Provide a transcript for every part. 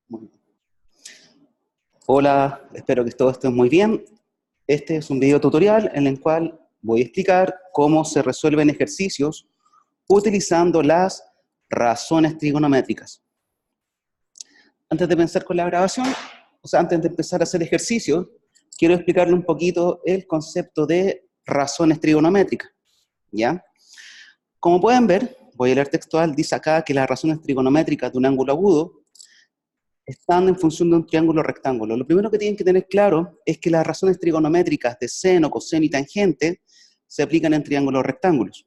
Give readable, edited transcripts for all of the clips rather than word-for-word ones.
Muy bien. Hola, espero que todos estén muy bien. Este es un video tutorial en el cual voy a explicar cómo se resuelven ejercicios utilizando las razones trigonométricas. Antes de empezar con la grabación, antes de empezar a hacer ejercicios, quiero explicarle un poquito el concepto de razones trigonométricas, ¿ya? Como pueden ver, voy a leer textual, dice acá que las razones trigonométricas de un ángulo agudo están en función de un triángulo rectángulo. Lo primero que tienen que tener claro es que las razones trigonométricas de seno, coseno y tangente se aplican en triángulos rectángulos.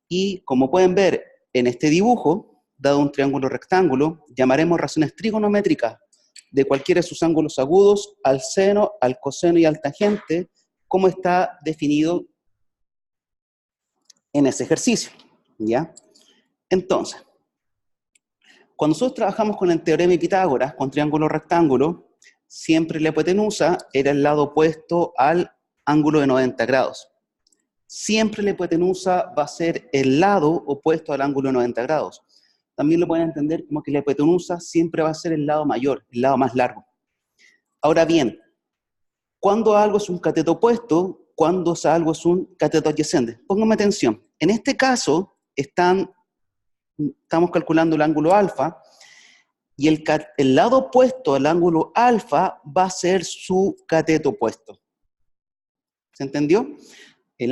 Y como pueden ver en este dibujo, dado un triángulo rectángulo, llamaremos razones trigonométricas de cualquiera de sus ángulos agudos al seno, al coseno y al tangente, como está definido en ese ejercicio, ¿ya? Entonces, cuando nosotros trabajamos con el teorema de Pitágoras, con triángulo rectángulo, siempre la hipotenusa era el lado opuesto al ángulo de 90 grados. Siempre la hipotenusa va a ser el lado opuesto al ángulo de 90 grados. También lo pueden entender como que la hipotenusa siempre va a ser el lado mayor, el lado más largo. Ahora bien, ¿cuándo algo es un cateto opuesto? ¿Cuándo algo es un cateto adyacente? Pónganme atención. En este caso, estamos calculando el ángulo alfa, y el lado opuesto al ángulo alfa va a ser su cateto opuesto. ¿Se entendió? El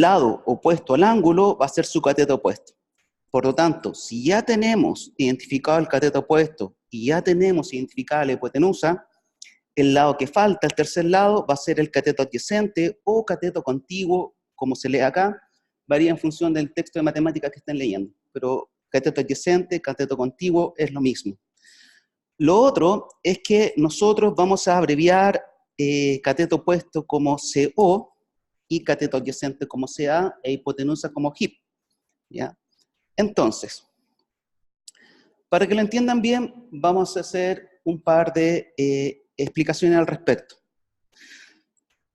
lado opuesto al ángulo va a ser su cateto opuesto. Por lo tanto, si ya tenemos identificado el cateto opuesto y ya tenemos identificada la hipotenusa, el lado que falta, el tercer lado, va a ser el cateto adyacente o cateto contiguo, como se lee acá, varía en función del texto de matemáticas que estén leyendo. Pero cateto adyacente, cateto contiguo es lo mismo. Lo otro es que nosotros vamos a abreviar cateto opuesto como CO y cateto adyacente como CA e hipotenusa como HIP, ¿ya? Entonces, para que lo entiendan bien, vamos a hacer un par de explicaciones al respecto.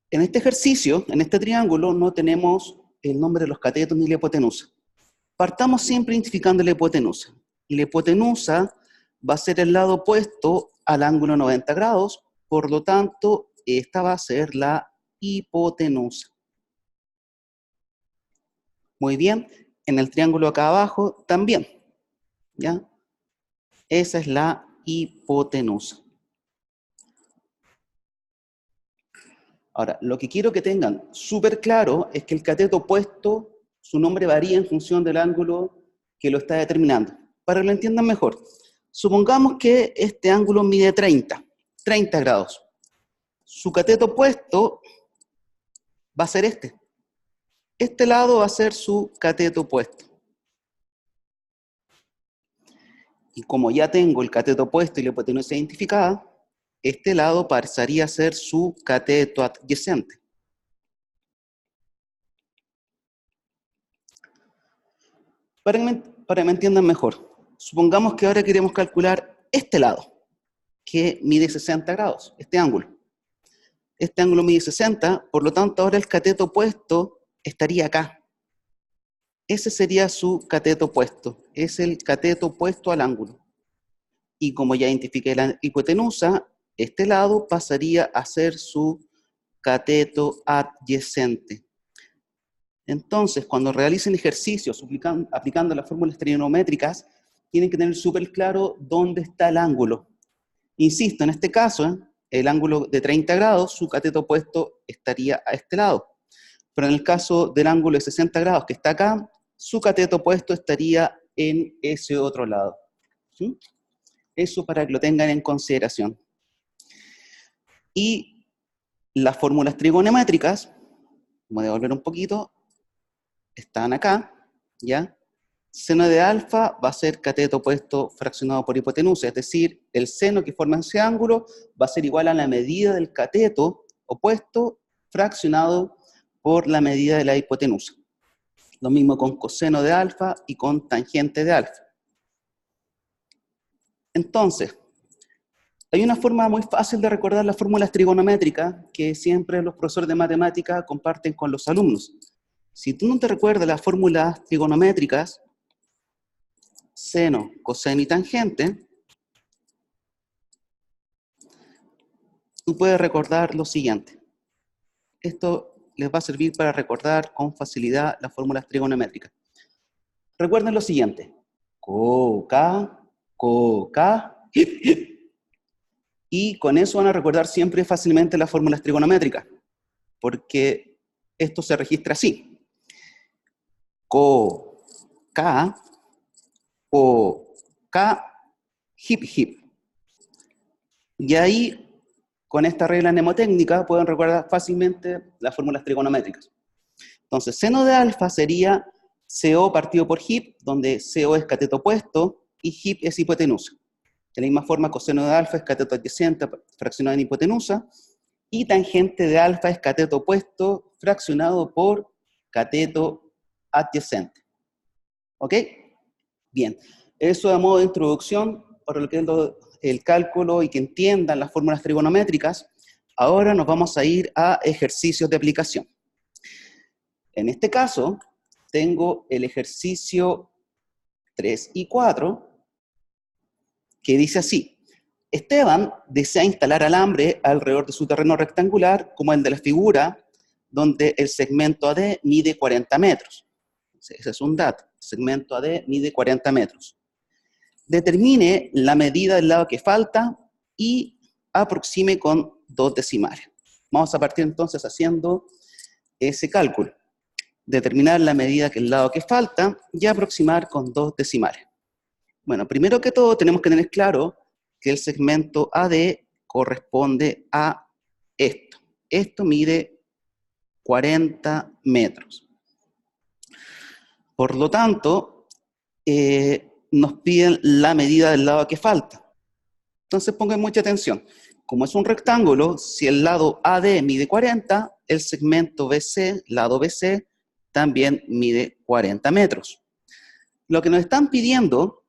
En este ejercicio, en este triángulo, no tenemos el nombre de los catetos ni la hipotenusa. Partamos siempre identificando la hipotenusa. Y la hipotenusa va a ser el lado opuesto al ángulo 90 grados, por lo tanto, esta va a ser la hipotenusa. Muy bien, en el triángulo acá abajo también, ¿ya? Esa es la hipotenusa. Ahora, lo que quiero que tengan súper claro es que el cateto opuesto, su nombre varía en función del ángulo que lo está determinando. Para que lo entiendan mejor, supongamos que este ángulo mide 30 grados. Su cateto opuesto va a ser este. Este lado va a ser su cateto opuesto. Y como ya tengo el cateto opuesto y la hipotenusa identificada, este lado pasaría a ser su cateto adyacente. Para que me entiendan mejor, supongamos que ahora queremos calcular este lado, que mide 60 grados, este ángulo. Este ángulo mide 60, por lo tanto ahora el cateto opuesto estaría acá. Ese sería su cateto opuesto, es el cateto opuesto al ángulo. Y como ya identifiqué la hipotenusa, este lado pasaría a ser su cateto adyacente. Entonces, cuando realicen ejercicios aplicando las fórmulas trigonométricas, tienen que tener súper claro dónde está el ángulo. Insisto, en este caso, el ángulo de 30 grados, su cateto opuesto estaría a este lado. Pero en el caso del ángulo de 60 grados que está acá, su cateto opuesto estaría en ese otro lado. ¿Sí? Eso para que lo tengan en consideración. Y las fórmulas trigonométricas, voy a devolver un poquito, están acá, ¿ya? Seno de alfa va a ser cateto opuesto fraccionado por hipotenusa, es decir, el seno que forma ese ángulo va a ser igual a la medida del cateto opuesto fraccionado por la medida de la hipotenusa. Lo mismo con coseno de alfa y con tangente de alfa. Entonces, hay una forma muy fácil de recordar las fórmulas trigonométricas que siempre los profesores de matemática comparten con los alumnos. Si tú no te recuerdas las fórmulas trigonométricas, seno, coseno y tangente, tú puedes recordar lo siguiente. Esto les va a servir para recordar con facilidad las fórmulas trigonométricas. Recuerden lo siguiente. Coca, coca. Y con eso van a recordar siempre fácilmente las fórmulas trigonométricas, porque esto se registra así. Coca, coca, hip, hip. Y ahí, con esta regla mnemotécnica, pueden recordar fácilmente las fórmulas trigonométricas. Entonces, seno de alfa sería CO partido por hip, donde CO es cateto opuesto y hip es hipotenusa. De la misma forma, coseno de alfa es cateto adyacente fraccionado en hipotenusa, y tangente de alfa es cateto opuesto fraccionado por cateto adyacente. ¿Ok? Bien. Eso a modo de introducción para lo que es el cálculo y que entiendan las fórmulas trigonométricas. Ahora nos vamos a ir a ejercicios de aplicación. En este caso, tengo el ejercicio 3 y 4, que dice así. Esteban desea instalar alambre alrededor de su terreno rectangular, como el de la figura, donde el segmento AD mide 40 metros. Ese es un dato. El segmento AD mide 40 metros. Determine la medida del lado que falta y aproxime con 2 decimales. Vamos a partir entonces haciendo ese cálculo. Determinar la medida del lado que falta y aproximar con 2 decimales. Bueno, primero que todo tenemos que tener claro que el segmento AD corresponde a esto. Esto mide 40 metros. Por lo tanto, nos piden la medida del lado que falta. Entonces pongan mucha atención. Como es un rectángulo, si el lado AD mide 40, el segmento BC, lado BC, también mide 40 metros. Lo que nos están pidiendo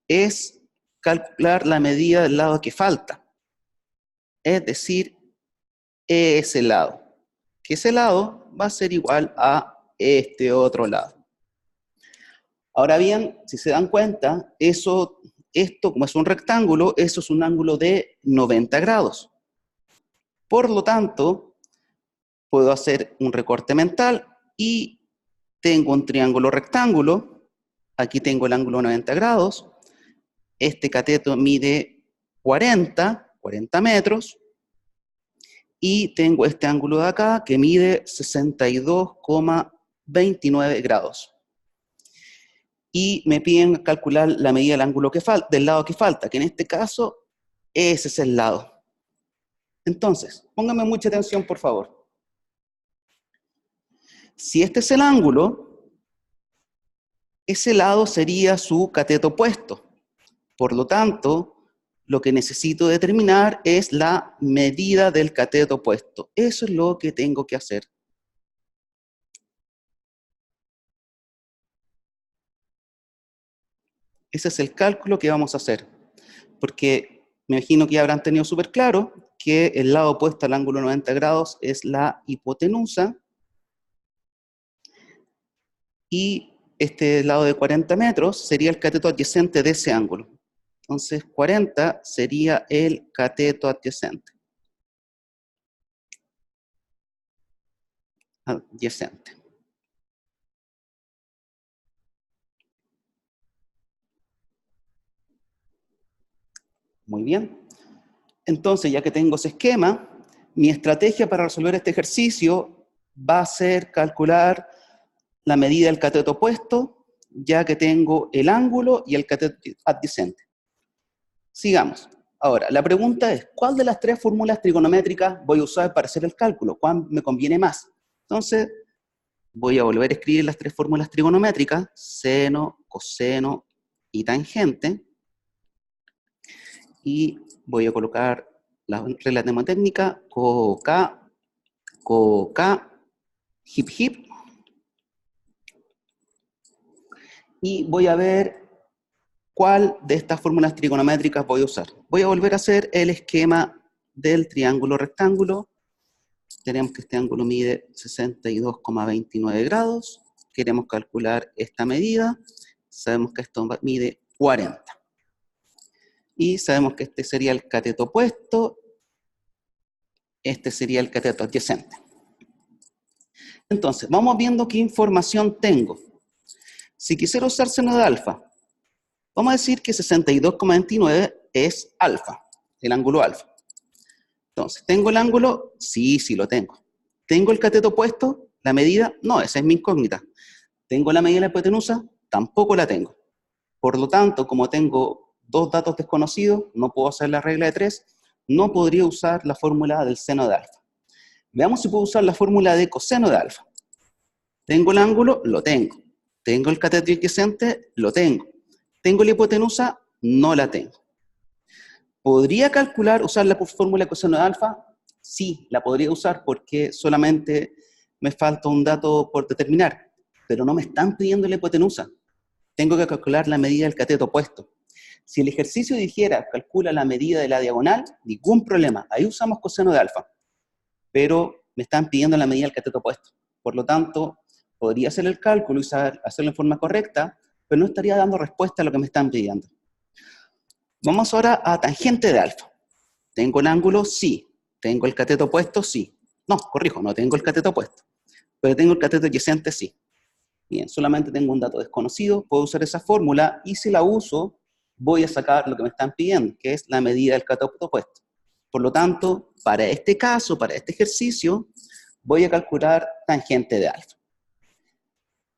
es calcular la medida del lado que falta. Es decir, ese lado. Que ese lado va a ser igual a este otro lado. Ahora bien, si se dan cuenta, esto como es un rectángulo, eso es un ángulo de 90 grados. Por lo tanto, puedo hacer un recorte mental y tengo un triángulo rectángulo. Aquí tengo el ángulo 90 grados. Este cateto mide 40 metros. Y tengo este ángulo de acá que mide 62,29 grados. Y me piden calcular la medida del ángulo del lado que falta, que en este caso, ese es el lado. Entonces, pónganme mucha atención, por favor. Si este es el ángulo, ese lado sería su cateto opuesto. Por lo tanto, lo que necesito determinar es la medida del cateto opuesto. Eso es lo que tengo que hacer. Ese es el cálculo que vamos a hacer. Porque me imagino que ya habrán tenido súper claro que el lado opuesto al ángulo 90 grados es la hipotenusa. Y este lado de 40 metros sería el cateto adyacente de ese ángulo. Entonces 40 sería el cateto adyacente. Muy bien. Entonces, ya que tengo ese esquema, mi estrategia para resolver este ejercicio va a ser calcular la medida del cateto opuesto, ya que tengo el ángulo y el cateto adyacente. Sigamos. Ahora, la pregunta es, ¿cuál de las 3 fórmulas trigonométricas voy a usar para hacer el cálculo? ¿Cuál me conviene más? Entonces, voy a volver a escribir las 3 fórmulas trigonométricas, seno, coseno y tangente. Y voy a colocar la regla mnemotécnica, coca, coca, hip, hip. Y voy a ver cuál de estas fórmulas trigonométricas voy a usar. Voy a volver a hacer el esquema del triángulo rectángulo. Tenemos que este ángulo mide 62,29 grados. Queremos calcular esta medida. Sabemos que esto mide 40. Y sabemos que este sería el cateto opuesto Este sería el cateto adyacente. Entonces, vamos viendo qué información tengo. Si quisiera usar seno de alfa, vamos a decir que 62,29 es alfa, el ángulo alfa. Entonces, ¿tengo el ángulo? Sí, sí lo tengo. ¿Tengo el cateto opuesto? ¿La medida? No, esa es mi incógnita. ¿Tengo la medida de la hipotenusa? Tampoco la tengo. Por lo tanto, como tengo dos datos desconocidos, no puedo hacer la regla de 3, no podría usar la fórmula del seno de alfa. Veamos si puedo usar la fórmula de coseno de alfa. ¿Tengo el ángulo? Lo tengo. ¿Tengo el cateto adyacente? Lo tengo. ¿Tengo la hipotenusa? No la tengo. ¿Podría calcular, usar la fórmula de coseno de alfa? Sí, la podría usar porque solamente me falta un dato por determinar, pero no me están pidiendo la hipotenusa. Tengo que calcular la medida del cateto opuesto. Si el ejercicio dijera, calcula la medida de la diagonal, ningún problema, ahí usamos coseno de alfa. Pero me están pidiendo la medida del cateto opuesto. Por lo tanto, podría hacer el cálculo y hacerlo en forma correcta, pero no estaría dando respuesta a lo que me están pidiendo. Vamos ahora a tangente de alfa. ¿Tengo el ángulo? Sí. ¿Tengo el cateto opuesto? Sí. No, corrijo, no tengo el cateto opuesto. Pero tengo el cateto adyacente, sí. Bien, solamente tengo un dato desconocido, puedo usar esa fórmula, y si la uso, voy a sacar lo que me están pidiendo, que es la medida del cateto opuesto. Por lo tanto, para este caso, para este ejercicio, voy a calcular tangente de alfa.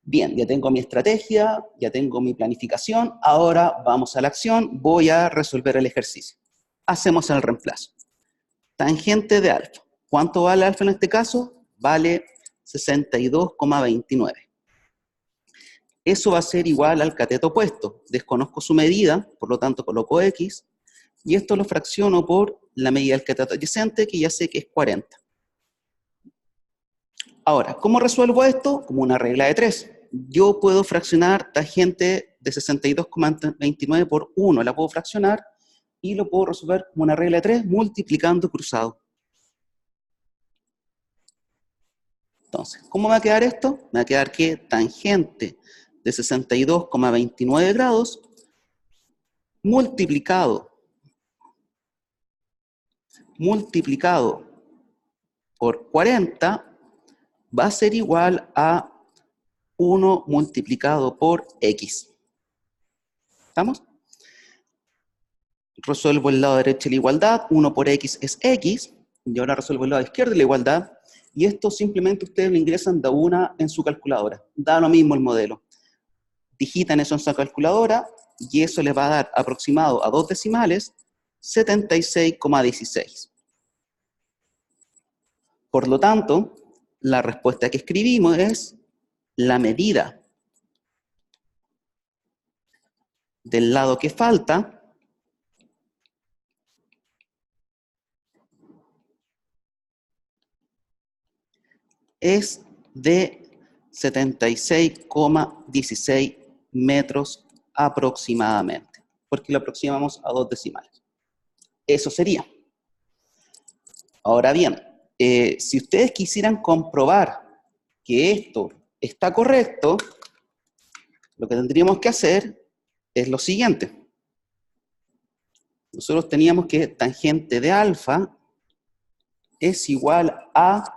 Bien, ya tengo mi estrategia, ya tengo mi planificación, ahora vamos a la acción, voy a resolver el ejercicio. Hacemos el reemplazo. Tangente de alfa. ¿Cuánto vale alfa en este caso? Vale 62,29. Eso va a ser igual al cateto opuesto. Desconozco su medida, por lo tanto coloco X, y esto lo fracciono por la medida del cateto adyacente, que ya sé que es 40. Ahora, ¿cómo resuelvo esto? Como una regla de 3. Yo puedo fraccionar tangente de 62,29 por 1, la puedo fraccionar, y lo puedo resolver como una regla de 3 multiplicando cruzado. Entonces, ¿cómo va a quedar esto? Me va a quedar que tangente de 62,29 grados multiplicado por 40 va a ser igual a 1 multiplicado por X. ¿Estamos? Resuelvo el lado derecho de la igualdad, 1 por X es X, y ahora resuelvo el lado izquierdo de la igualdad, y esto simplemente ustedes lo ingresan de una en su calculadora. Da lo mismo el modelo. Digitan eso en su calculadora, y eso les va a dar aproximado a 2 decimales, 76,16. Por lo tanto, la respuesta que escribimos es la medida del lado que falta es de 76,16 metros aproximadamente, porque lo aproximamos a 2 decimales. Eso sería. Ahora bien, si ustedes quisieran comprobar que esto está correcto, lo que tendríamos que hacer es lo siguiente. Nosotros teníamos que tangente de alfa es igual a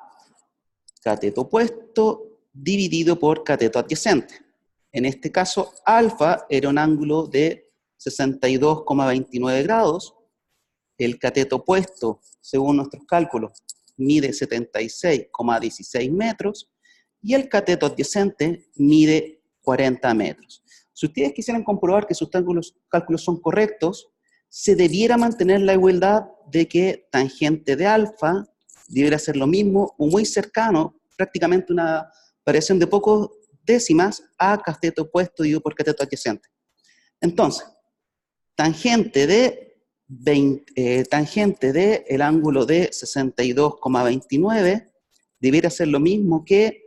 cateto opuesto dividido por cateto adyacente. En este caso, alfa era un ángulo de 62,29 grados. El cateto opuesto, según nuestros cálculos, mide 76,16 metros. Y el cateto adyacente mide 40 metros. Si ustedes quisieran comprobar que sus cálculos son correctos, se debiera mantener la igualdad de que tangente de alfa debería ser lo mismo o muy cercano, prácticamente una variación de pocos décimas a cateto opuesto dividido por cateto adyacente. Entonces, tangente de el ángulo de 62,29 debería ser lo mismo que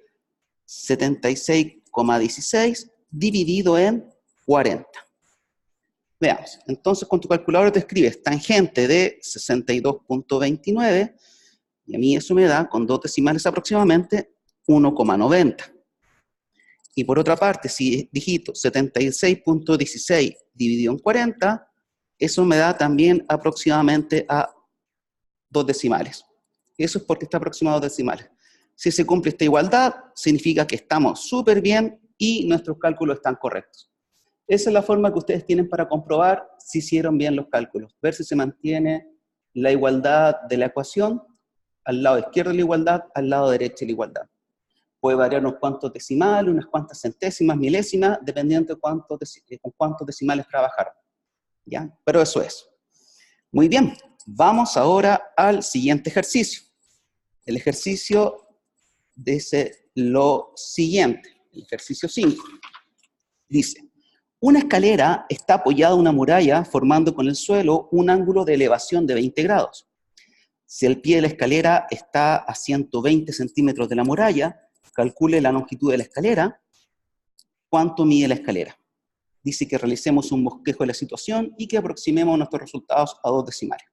76,16 dividido en 40. Veamos, entonces con tu calculadora te escribes tangente de 62,29, y a mí eso me da, con 2 decimales aproximadamente, 1,90. Y por otra parte, si digito 76,16 dividido en 40, eso me da también aproximadamente a 2 decimales. Eso es porque está aproximado a decimales. Si se cumple esta igualdad, significa que estamos súper bien y nuestros cálculos están correctos. Esa es la forma que ustedes tienen para comprobar si hicieron bien los cálculos. Ver si se mantiene la igualdad de la ecuación al lado izquierdo de la igualdad, al lado derecho de la igualdad. Puede variar unos cuantos decimales, unas cuantas centésimas, milésimas, dependiendo de con cuántos decimales trabajaron. ¿Ya? Pero eso es. Muy bien, vamos ahora al siguiente ejercicio. El ejercicio dice lo siguiente, el ejercicio 5. Dice, una escalera está apoyada a una muralla formando con el suelo un ángulo de elevación de 20 grados. Si el pie de la escalera está a 120 centímetros de la muralla, calcule la longitud de la escalera. ¿Cuánto mide la escalera? Dice que realicemos un bosquejo de la situación y que aproximemos nuestros resultados a 2 decimales.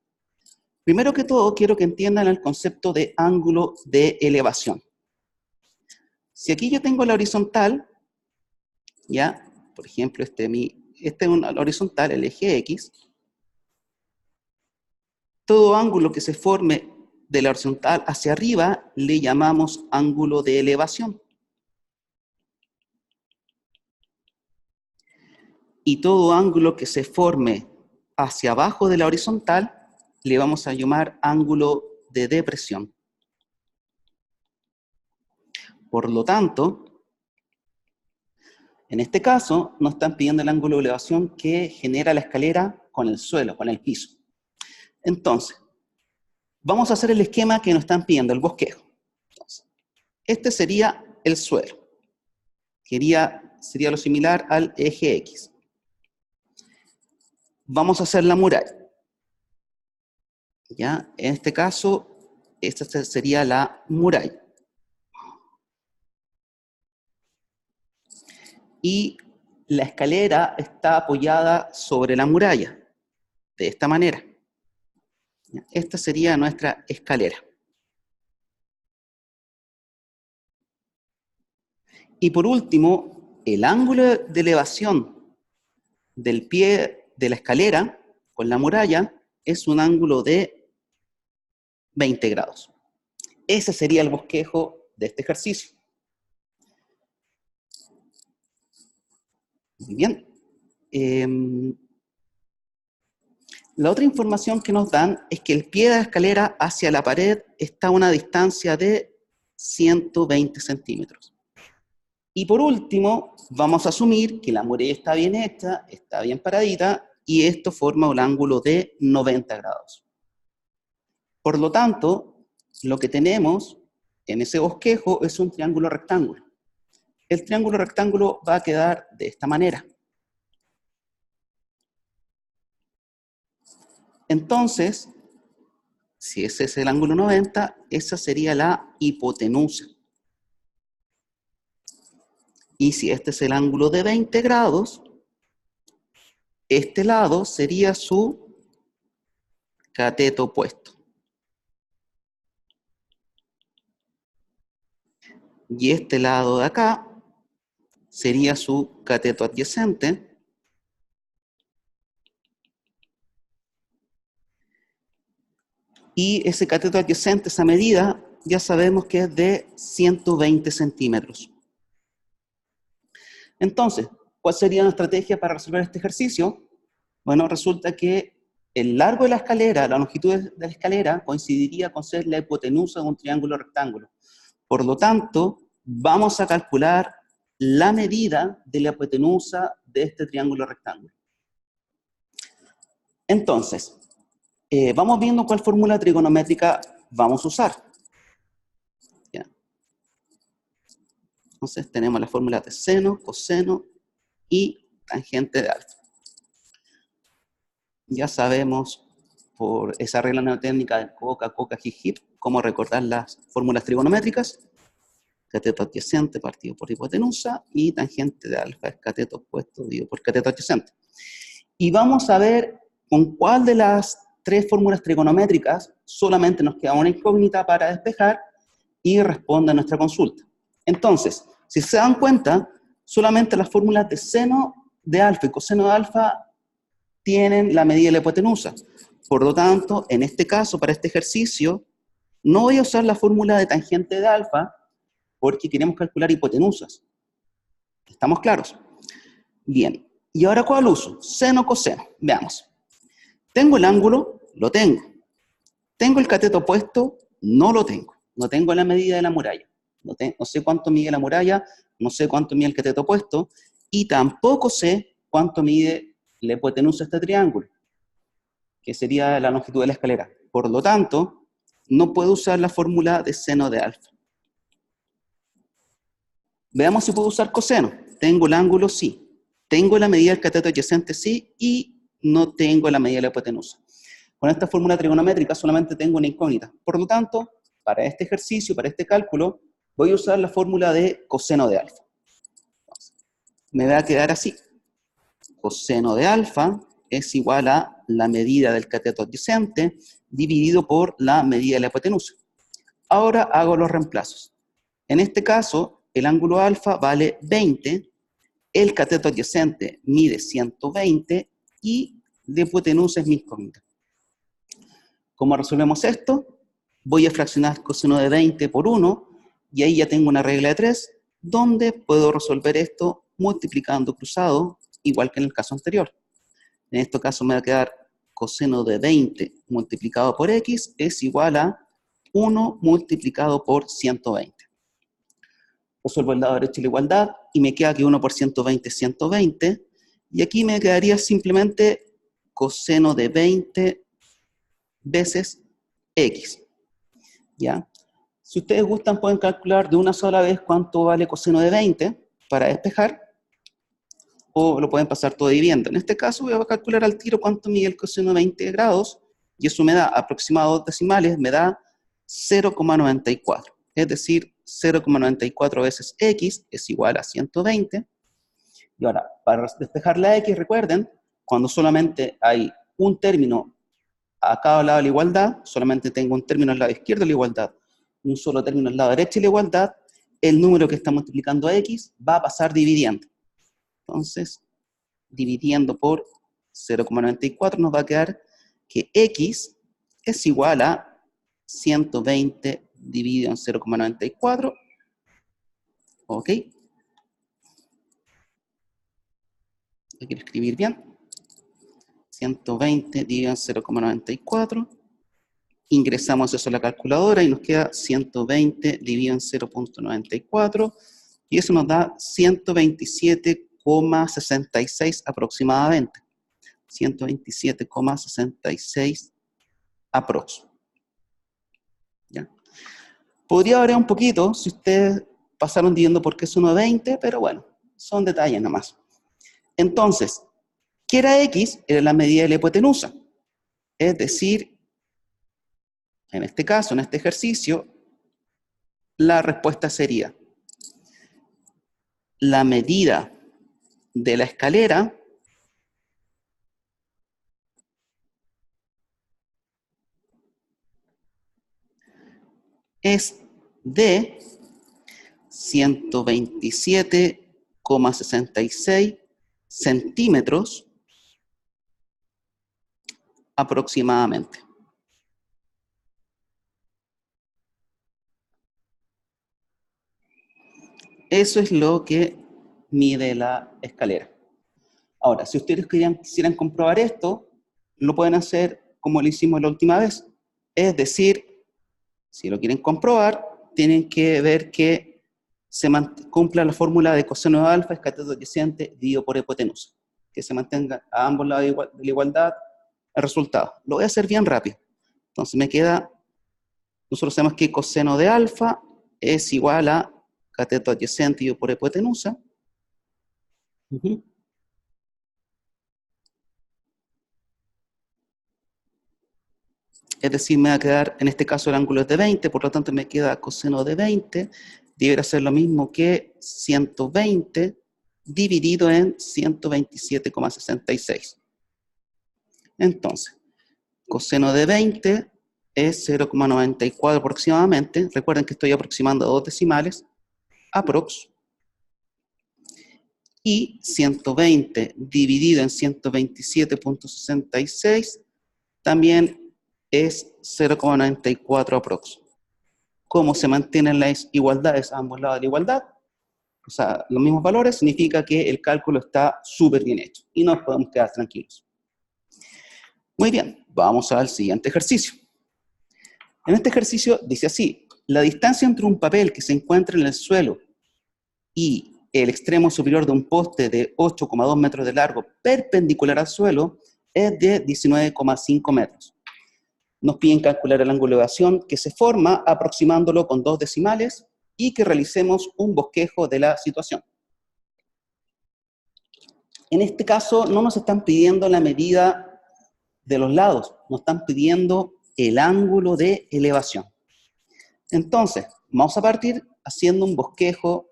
Primero que todo, quiero que entiendan el concepto de ángulo de elevación. Si aquí yo tengo la horizontal, ya, por ejemplo, este es una horizontal, el eje X, todo ángulo que se forme de la horizontal hacia arriba le llamamos ángulo de elevación. Y todo ángulo que se forme hacia abajo de la horizontal le vamos a llamar ángulo de depresión. Por lo tanto, en este caso, nos están pidiendo el ángulo de elevación que genera la escalera con el suelo, con el piso. Entonces, vamos a hacer el esquema que nos están pidiendo, el bosquejo. Entonces, este sería el suelo. Sería lo similar al eje X. Vamos a hacer la muralla. ¿Ya? En este caso, esta sería la muralla. Y la escalera está apoyada sobre la muralla, de esta manera. Esta sería nuestra escalera. Y por último, el ángulo de elevación del pie de la escalera con la muralla es un ángulo de 20 grados. Ese sería el bosquejo de este ejercicio. Muy bien. La otra información que nos dan es que el pie de la escalera hacia la pared está a una distancia de 120 centímetros. Y por último, vamos a asumir que la muralla está bien hecha, está bien paradita, y esto forma un ángulo de 90 grados. Por lo tanto, lo que tenemos en ese bosquejo es un triángulo rectángulo. El triángulo rectángulo va a quedar de esta manera. Entonces, si ese es el ángulo 90, esa sería la hipotenusa. Y si este es el ángulo de 20 grados, este lado sería su cateto opuesto. Y este lado de acá sería su cateto adyacente. Y ese cateto adyacente, esa medida, ya sabemos que es de 120 centímetros. Entonces, ¿cuál sería una estrategia para resolver este ejercicio? Bueno, resulta que el largo de la escalera, la longitud de la escalera, coincidiría con ser la hipotenusa de un triángulo rectángulo. Por lo tanto, vamos a calcular la medida de la hipotenusa de este triángulo rectángulo. Entonces, vamos viendo cuál fórmula trigonométrica vamos a usar. ¿Ya? Entonces, tenemos la fórmula de seno, coseno y tangente de alfa. Ya sabemos, por esa regla mnemotécnica de coca, jip, cómo recordar las fórmulas trigonométricas. Cateto adyacente partido por hipotenusa y tangente de alfa es cateto opuesto dividido por cateto adyacente. Y vamos a ver con cuál de las tres fórmulas trigonométricas solamente nos queda una incógnita para despejar y responde a nuestra consulta. Entonces, si se dan cuenta, solamente las fórmulas de seno de alfa y coseno de alfa tienen la medida de la hipotenusa. Por lo tanto, en este caso, para este ejercicio, No voy a usar la fórmula de tangente de alfa porque queremos calcular hipotenusas. ¿Estamos claros? Bien. ¿Y ahora cuál uso? Seno, coseno. Veamos. ¿Tengo el ángulo? Lo tengo. ¿Tengo el cateto opuesto? No lo tengo. No tengo la medida de la muralla. No sé cuánto mide la muralla, no sé cuánto mide el cateto opuesto, y tampoco sé cuánto mide la hipotenusa de este triángulo, que sería la longitud de la escalera. Por lo tanto, no puedo usar la fórmula de seno de alfa. Veamos si puedo usar coseno. Tengo el ángulo, sí. Tengo la medida del cateto adyacente, sí, y no tengo la medida de la hipotenusa. Con esta fórmula trigonométrica solamente tengo una incógnita. Por lo tanto, para este ejercicio, para este cálculo, voy a usar la fórmula de coseno de alfa. Entonces, me va a quedar así. Coseno de alfa es igual a la medida del cateto adyacente dividido por la medida de la hipotenusa. Ahora hago los reemplazos. En este caso, el ángulo alfa vale 20, el cateto adyacente mide 120 y la hipotenusa es mi incógnita. ¿Cómo resolvemos esto? Voy a fraccionar coseno de 20 por 1 y ahí ya tengo una regla de 3 donde puedo resolver esto multiplicando cruzado, igual que en el caso anterior. En este caso me va a quedar coseno de 20 multiplicado por x es igual a 1 multiplicado por 120. Resuelvo el lado derecho de la igualdad y me queda que 1 por 120 es 120. Y aquí me quedaría simplemente coseno de 20 veces x. ¿Ya? Si ustedes gustan, pueden calcular de una sola vez cuánto vale coseno de 20 para despejar, o lo pueden pasar todo dividiendo. En este caso voy a calcular al tiro cuánto mide el coseno de 20 grados, y eso me da aproximado 2 decimales, me da 0,94. Es decir, 0,94 veces x es igual a 120. Y ahora, para despejar la x, recuerden, cuando solamente hay un término a cada lado de la igualdad, solamente tengo un término al lado izquierdo de la igualdad, un solo término al lado derecho de la igualdad, el número que está multiplicando a x va a pasar dividiendo. Entonces, dividiendo por 0,94 nos va a quedar que x es igual a 120 dividido en 0,94. ¿Ok? Lo quiero escribir bien. 120 dividido en 0,94. Ingresamos eso a la calculadora y nos queda 120 dividido en 0,94. Y eso nos da 127,66 aproximadamente. 127,66 aprox. ¿Ya? Podría variar un poquito si ustedes pasaron dividiendo por qué es 1,20, pero bueno, son detalles nada más. Entonces, ¿qué era x? Era la medida de la hipotenusa. Es decir, en este caso, en este ejercicio, la respuesta sería la medida de la escalera es de 127,66 centímetros aproximadamente. Eso es lo que mide la escalera. Ahora, si ustedes quisieran comprobar esto, lo pueden hacer como lo hicimos la última vez. Es decir, si lo quieren comprobar, tienen que ver que se cumpla la fórmula de coseno de alfa es cateto adyacente dividido por hipotenusa. Que se mantenga a ambos lados de la igualdad el resultado. Lo voy a hacer bien rápido. Entonces me queda, nosotros sabemos que coseno de alfa es igual a cateto adyacente dividido por hipotenusa. Es decir, me va a quedar, en este caso el ángulo es de 20, por lo tanto me queda coseno de 20, debería ser lo mismo que 120 dividido en 127,66. Entonces, coseno de 20 es 0,94 aproximadamente. Recuerden que estoy aproximando a 2 decimales, aprox. Y 120 dividido en 127,66 también es 0,94 aprox. como se mantienen las igualdades a ambos lados de la igualdad, o sea, los mismos valores, significa que el cálculo está súper bien hecho y nos podemos quedar tranquilos. Muy bien, vamos al siguiente ejercicio. En este ejercicio dice así: la distancia entre un papel que se encuentra en el suelo y el extremo superior de un poste de 8,2 metros de largo perpendicular al suelo es de 19,5 metros. Nos piden calcular el ángulo de elevación que se forma aproximándolo con 2 decimales y que realicemos un bosquejo de la situación. En este caso no nos están pidiendo la medida de los lados, nos están pidiendo el ángulo de elevación. Entonces, vamos a partir haciendo un bosquejo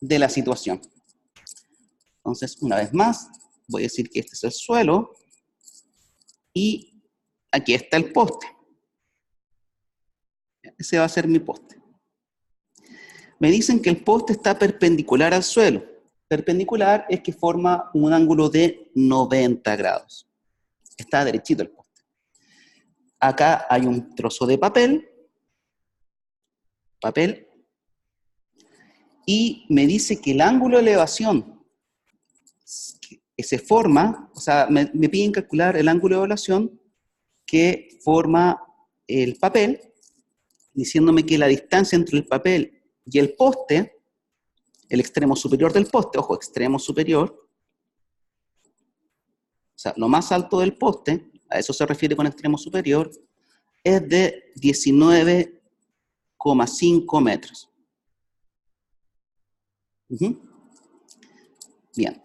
de la situación. Entonces, una vez más, voy a decir que este es el suelo y aquí está el poste. Ese va a ser mi poste. Me dicen que el poste está perpendicular al suelo. Perpendicular es que forma un ángulo de 90 grados. Está derechito el poste. Acá hay un trozo de papel, y me dice que el ángulo de elevación que se forma, o sea, me piden calcular el ángulo de elevación que forma el papel, diciéndome que la distancia entre el papel y el poste, el extremo superior del poste, ojo, extremo superior, o sea, lo más alto del poste, a eso se refiere con extremo superior, es de 19,5 metros. Bien,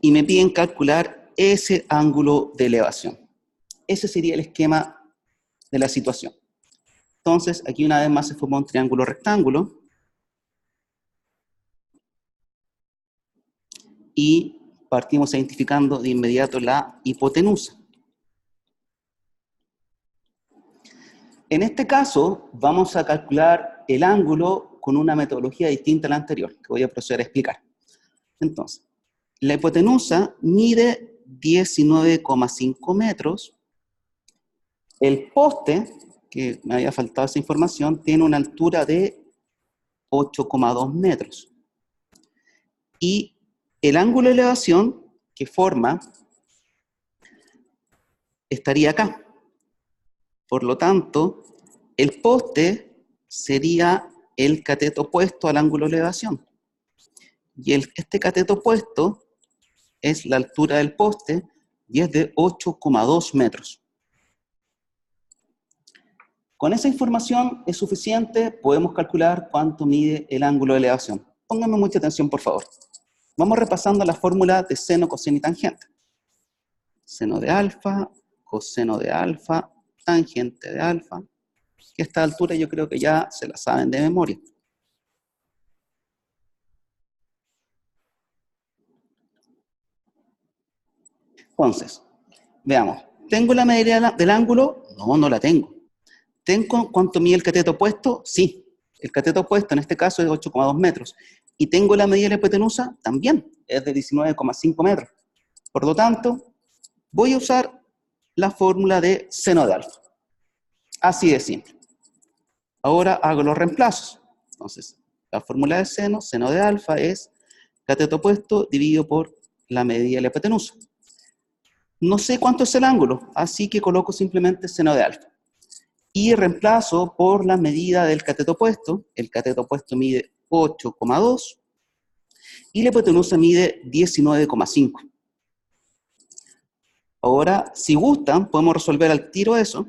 y me piden calcular ese ángulo de elevación. Ese sería el esquema de la situación. Entonces, aquí una vez más se forma un triángulo rectángulo. Y partimos identificando de inmediato la hipotenusa. En este caso, vamos a calcular el ángulo con una metodología distinta a la anterior, que voy a proceder a explicar. Entonces, la hipotenusa mide 19,5 metros. El poste, que me había faltado esa información, tiene una altura de 8,2 metros. Y el ángulo de elevación que forma estaría acá. Por lo tanto, el poste sería el cateto opuesto al ángulo de elevación. Y este cateto opuesto es la altura del poste y es de 8,2 metros. Con esa información es suficiente, podemos calcular cuánto mide el ángulo de elevación. Pónganme mucha atención, por favor. Vamos repasando la fórmula de seno, coseno y tangente. Seno de alfa, coseno de alfa, tangente de alfa, que a esta altura yo creo que ya se la saben de memoria. Entonces, veamos, ¿tengo la medida del ángulo? No, no la tengo. ¿Tengo cuánto mide el cateto opuesto? Sí, el cateto opuesto en este caso es 8,2 metros. ¿Y tengo la medida de la hipotenusa? También, es de 19,5 metros. Por lo tanto, voy a usar la fórmula de seno de alfa. Así de simple. Ahora hago los reemplazos. Entonces, la fórmula de seno de alfa es cateto opuesto dividido por la medida de la hipotenusa. No sé cuánto es el ángulo, así que coloco simplemente seno de alfa. Y reemplazo por la medida del cateto opuesto. El cateto opuesto mide 8,2 y la hipotenusa mide 19,5. Ahora, si gustan, podemos resolver al tiro eso.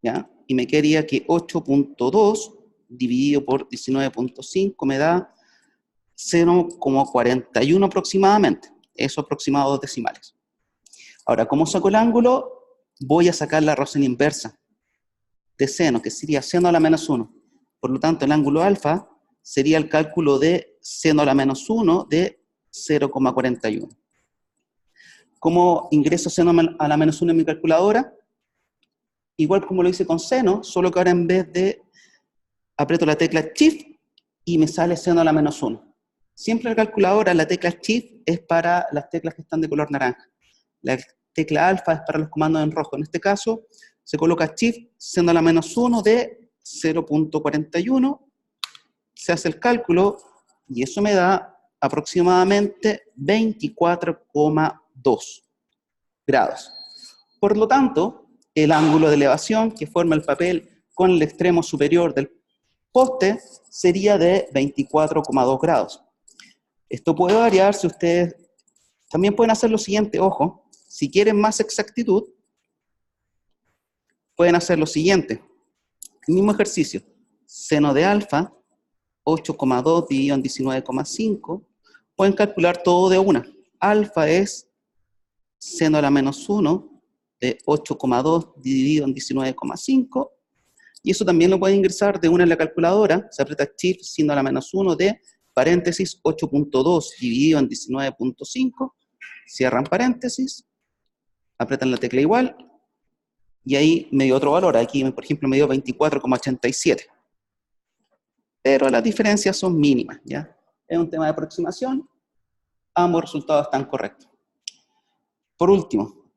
¿Ya? Y me quedaría que 8,2 dividido por 19,5 me da 0,41 aproximadamente. Eso aproximado a 2 decimales. Ahora, ¿cómo saco el ángulo? Voy a sacar la razón inversa de seno, que sería seno a la menos 1. Por lo tanto, el ángulo alfa sería el cálculo de seno a la menos 1 de 0,41. ¿Cómo ingreso seno a la menos 1 en mi calculadora? Igual como lo hice con seno, solo que ahora en vez de aprieto la tecla Shift y me sale seno a la menos 1. Siempre en la calculadora la tecla Shift es para las teclas que están de color naranja. La tecla alfa es para los comandos en rojo. En este caso, se coloca shift seno a la menos 1 de 0.41, se hace el cálculo y eso me da aproximadamente 24,2 grados. Por lo tanto, el ángulo de elevación que forma el papel con el extremo superior del poste sería de 24,2 grados. Esto puede variar si ustedes también pueden hacer lo siguiente, ojo, si quieren más exactitud, pueden hacer lo siguiente, el mismo ejercicio, seno de alfa, 8,2 dividido en 19,5, pueden calcular todo de una. Alfa es seno a la menos 1 de 8,2 dividido en 19,5, y eso también lo pueden ingresar de una en la calculadora, se aprieta shift seno a la menos 1 de paréntesis 8.2 dividido en 19.5, cierran paréntesis, apretan la tecla igual, y ahí me dio otro valor, aquí por ejemplo me dio 24,87. Pero las diferencias son mínimas, ¿ya? Es un tema de aproximación, ambos resultados están correctos. Por último,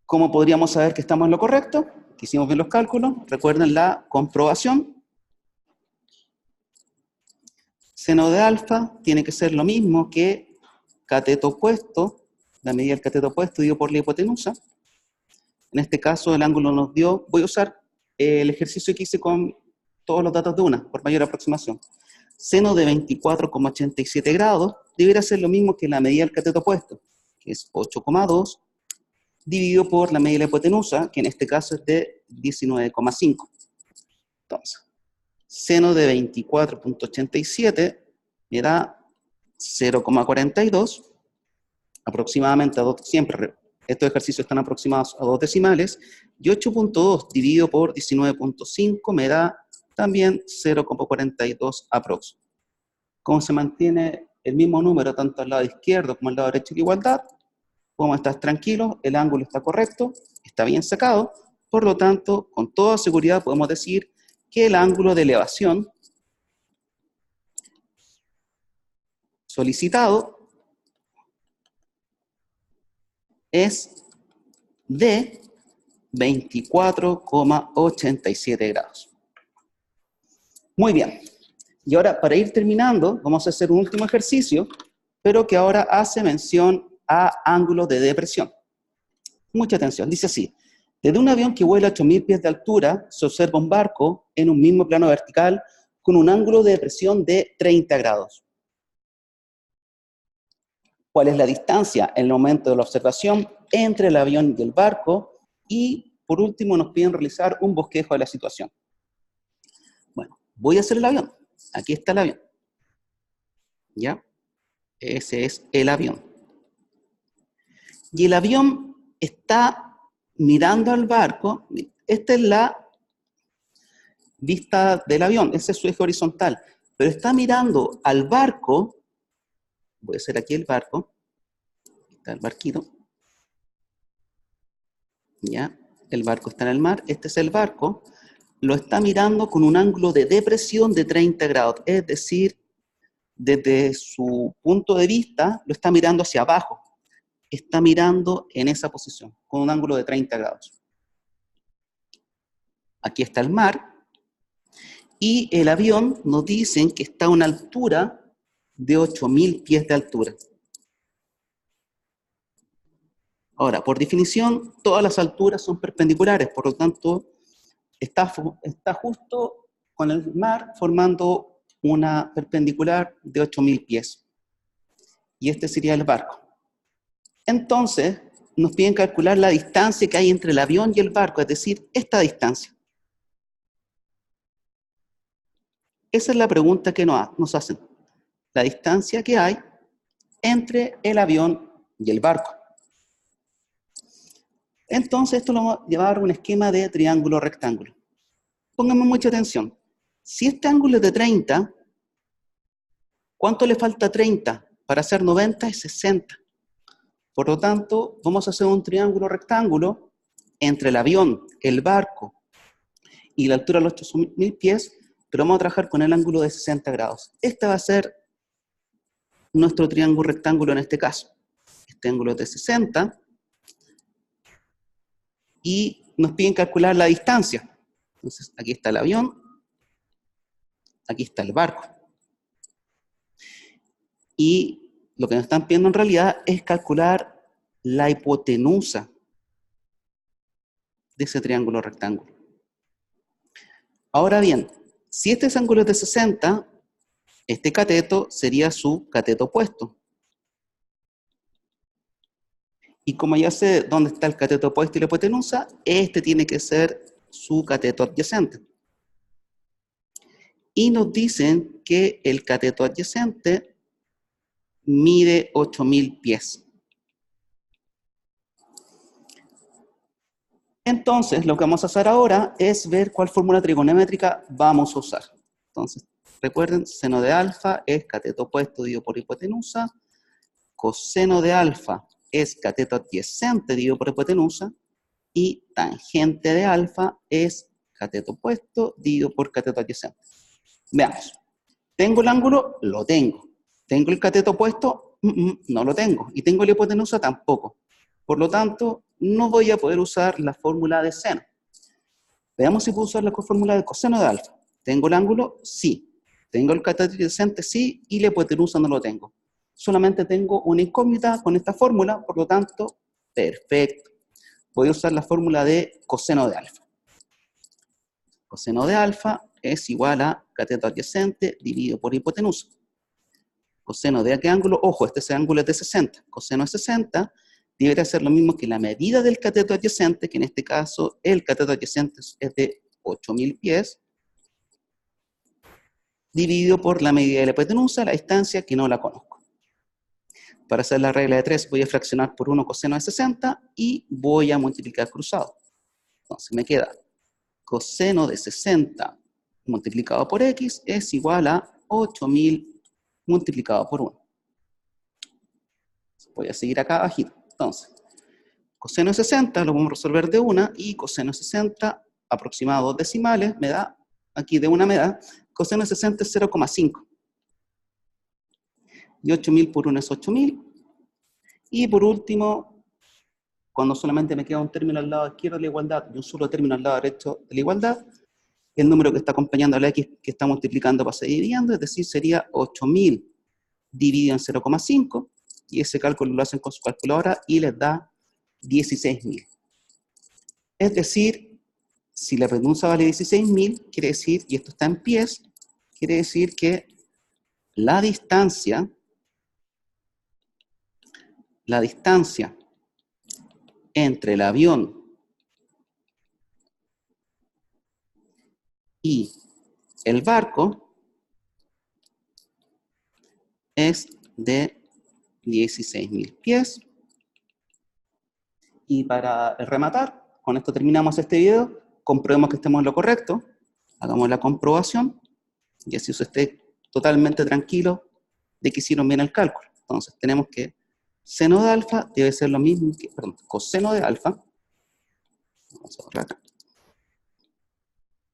¿cómo podríamos saber que estamos en lo correcto? Que hicimos bien los cálculos, recuerden la comprobación. Seno de alfa tiene que ser lo mismo que cateto opuesto, la medida del cateto opuesto dividido por la hipotenusa. En este caso el ángulo nos dio, voy a usar el ejercicio que hice con todos los datos de una, por mayor aproximación. Seno de 24,87 grados debería ser lo mismo que la medida del cateto opuesto, que es 8,2, dividido por la medida de la hipotenusa, que en este caso es de 19,5. Entonces, seno de 24,87 me da 0,42, aproximadamente a 2, siempre estos ejercicios están aproximados a 2 decimales, y 8.2 dividido por 19.5 me da también 0,42 aprox. Como se mantiene el mismo número tanto al lado izquierdo como al lado derecho de igualdad, podemos estar tranquilos, el ángulo está correcto, está bien sacado, por lo tanto, con toda seguridad podemos decir que el ángulo de elevación solicitado es de 24,87 grados. Muy bien. Y ahora, para ir terminando, vamos a hacer un último ejercicio, pero que ahora hace mención a ángulos de depresión. Mucha atención. Dice así: desde un avión que vuela a 8.000 pies de altura, se observa un barco en un mismo plano vertical con un ángulo de depresión de 30 grados. ¿Cuál es la distancia en el momento de la observación entre el avión y el barco? Y, por último, nos piden realizar un bosquejo de la situación. Bueno, voy a hacer el avión. Aquí está el avión. ¿Ya? Ese es el avión. Y el avión está mirando al barco. Esta es la vista del avión, ese es su eje horizontal. Pero está mirando al barco. Voy a hacer aquí el barco. Está el barquito. ¿Ya? El barco está en el mar. Este es el barco. Lo está mirando con un ángulo de depresión de 30 grados. Es decir, desde su punto de vista, lo está mirando hacia abajo. Está mirando en esa posición, con un ángulo de 30 grados. Aquí está el mar. Y el avión nos dicen que está a una altura de 8.000 pies de altura. Ahora, por definición, todas las alturas son perpendiculares, por lo tanto, está justo con el mar formando una perpendicular de 8.000 pies. Y este sería el barco. Entonces, nos piden calcular la distancia que hay entre el avión y el barco, es decir, esta distancia. Esa es la pregunta que nos hacen. La distancia que hay entre el avión y el barco. Entonces, esto lo vamos a llevar a un esquema de triángulo-rectángulo. Pongamos mucha atención. Si este ángulo es de 30, ¿cuánto le falta a 30? Para hacer 90 es 60. Por lo tanto, vamos a hacer un triángulo-rectángulo entre el avión, el barco y la altura de los 8.000 pies, pero vamos a trabajar con el ángulo de 60 grados. Este va a ser nuestro triángulo-rectángulo en este caso. Este ángulo es de 60 y nos piden calcular la distancia. Entonces, aquí está el avión, aquí está el barco. Y lo que nos están pidiendo en realidad es calcular la hipotenusa de ese triángulo rectángulo. Ahora bien, si este ángulo es de 60, este cateto sería su cateto opuesto. Y como ya sé dónde está el cateto opuesto y la hipotenusa, este tiene que ser su cateto adyacente. Y nos dicen que el cateto adyacente mide 8000 pies. Entonces, lo que vamos a hacer ahora es ver cuál fórmula trigonométrica vamos a usar. Entonces, recuerden, seno de alfa es cateto opuesto dividido por hipotenusa, coseno de alfa es cateto adyacente dividido por hipotenusa, y tangente de alfa es cateto opuesto dividido por cateto adyacente. Veamos. ¿Tengo el ángulo? Lo tengo. ¿Tengo el cateto opuesto? No lo tengo. ¿Y tengo la hipotenusa? Tampoco. Por lo tanto, no voy a poder usar la fórmula de seno. Veamos si puedo usar la fórmula de coseno de alfa. ¿Tengo el ángulo? Sí. ¿Tengo el cateto adyacente? Sí. Y la hipotenusa no lo tengo. Solamente tengo una incógnita con esta fórmula, por lo tanto, perfecto. Voy a usar la fórmula de coseno de alfa. Coseno de alfa es igual a cateto adyacente dividido por hipotenusa. Coseno de qué ángulo, ojo, este ángulo es de 60. Coseno de 60 debería ser lo mismo que la medida del cateto adyacente, que en este caso el cateto adyacente es de 8000 pies, dividido por la medida de la hipotenusa, la distancia que no la conozco. Para hacer la regla de 3 voy a fraccionar por 1 coseno de 60 y voy a multiplicar cruzado. Entonces me queda coseno de 60 multiplicado por x es igual a 8000 multiplicado por 1. Voy a seguir acá abajito. Entonces, coseno de 60 lo vamos a resolver de una, y coseno de 60 aproximado 2 decimales me da, aquí de una me da, coseno de 60 es 0,5. Y 8000 por 1 es 8000. Y por último, cuando solamente me queda un término al lado izquierdo de la igualdad y un solo término al lado derecho de la igualdad, el número que está acompañando a la x que está multiplicando pasa dividiendo, es decir, sería 8000 dividido en 0,5, y ese cálculo lo hacen con su calculadora y les da 16.000. Es decir, si la hipotenusa vale 16.000, quiere decir, y esto está en pies, quiere decir que la distancia entre el avión y el barco es de 16.000 pies. Y para rematar, con esto terminamos este video. Comprobemos que estemos en lo correcto. Hagamos la comprobación. Y así usted esté totalmente tranquilo de que hicieron bien el cálculo. Entonces tenemos que seno de alfa debe ser lo mismo que, perdón, coseno de alfa. Vamos a borrar acá.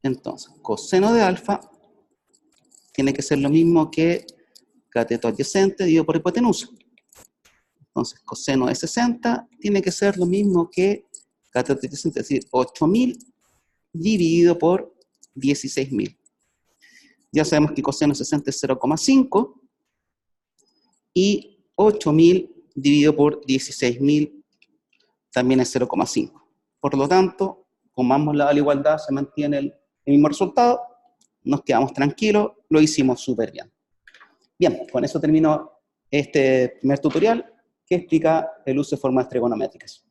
Entonces, coseno de alfa tiene que ser lo mismo que cateto adyacente dividido por hipotenusa. Entonces, coseno de 60 tiene que ser lo mismo que cateto adyacente, es decir, 8000 dividido por 16.000. Ya sabemos que coseno de 60 es 0,5 y 8000 dividido por 16.000 también es 0,5. Por lo tanto, como ambos lados de la igualdad se mantiene el mismo resultado, nos quedamos tranquilos, lo hicimos súper bien. Bien, con eso termino este primer tutorial que explica el uso de formas trigonométricas.